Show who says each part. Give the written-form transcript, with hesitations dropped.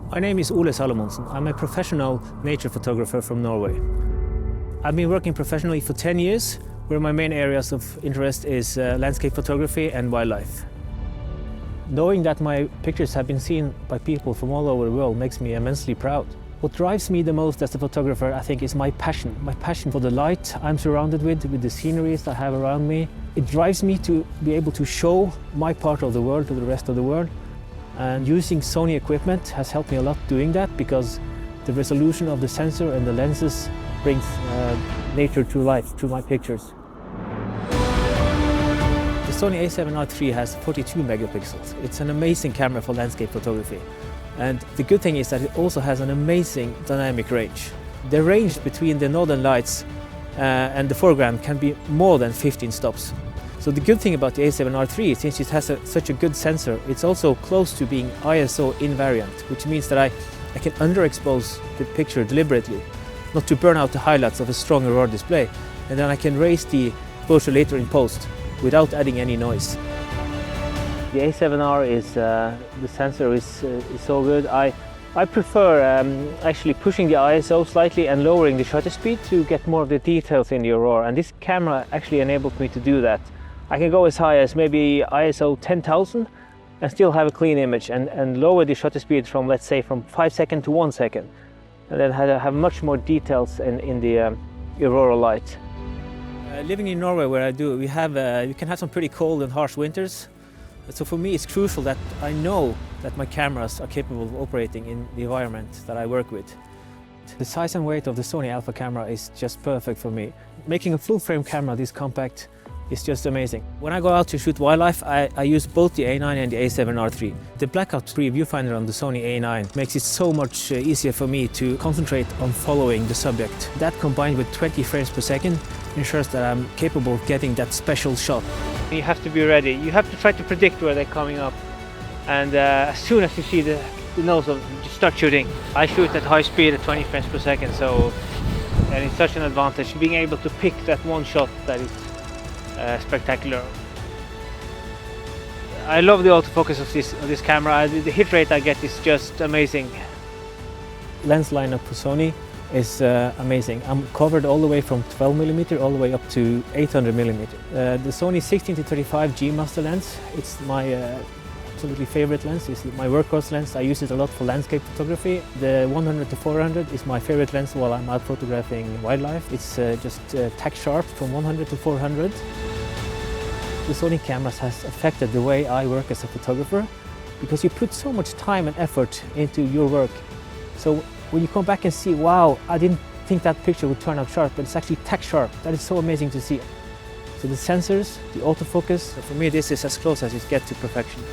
Speaker 1: My name is Ole Salomonsen. I'm a professional nature photographer from Norway. I've been working professionally for 10 years, where my main areas of interest is landscape photography and wildlife. Knowing that my pictures have been seen by people from all over the world makes me immensely proud. What drives me the most as a photographer, I think, is my passion for the light I'm surrounded with the sceneries I have around me. It drives me to be able to show my part of the world to the rest of the world. And using Sony equipment has helped me a lot doing that, because the resolution of the sensor and the lenses brings nature to life through my pictures. The Sony a7R III has 42 megapixels. It's an amazing camera for landscape photography. And the good thing is that it also has an amazing dynamic range. The range between the northern lights and the foreground can be more than 15 stops. So the good thing about the a7R III, since it has such a good sensor, it's also close to being ISO invariant, which means that I can underexpose the picture deliberately, not to burn out the highlights of a strong Aurora display, and then I can raise the exposure later in post without adding any noise. The a7R is, the sensor is so good. I prefer actually pushing the ISO slightly and lowering the shutter speed to get more of the details in the Aurora, and this camera actually enables me to do that. I can go as high as maybe ISO 10,000 and still have a clean image, and lower the shutter speed from, let's say, from 5 seconds to 1 second, and then have much more details in the Aurora light. Living in Norway, where I do, we can have some pretty cold and harsh winters. So for me, it's crucial that I know that my cameras are capable of operating in the environment that I work with. The size and weight of the Sony Alpha camera is just perfect for me. Making a full-frame camera this compact is just amazing. When I go out to shoot wildlife, I use both the A9 and the a7R III. The blackout-free viewfinder on the Sony A9 makes it so much easier for me to concentrate on following the subject. That, combined with 20 frames per second, ensures that I'm capable of getting that special shot. You have to be ready. You have to try to predict where they're coming up, and as soon as you see the nose of, just start shooting. I shoot at high speed at 20 frames per second, and it's such an advantage being able to pick that one shot that is spectacular. I love the autofocus of this camera. The hit rate I get is just amazing. Lens lineup for Sony is amazing. I'm covered all the way from 12mm all the way up to 800mm. The Sony 16-35 G Master lens, it's my absolutely favorite lens. It's my workhorse lens. I use it a lot for landscape photography. The 100-400 is my favorite lens while I'm out photographing wildlife. It's just tack sharp from 100 to 400. The Sony cameras has affected the way I work as a photographer, because you put so much time and effort into your work. So when you come back and see, wow, I didn't think that picture would turn out sharp, but it's actually tack sharp. That is so amazing to see. So the sensors, the autofocus, for me this is as close as it gets to perfection.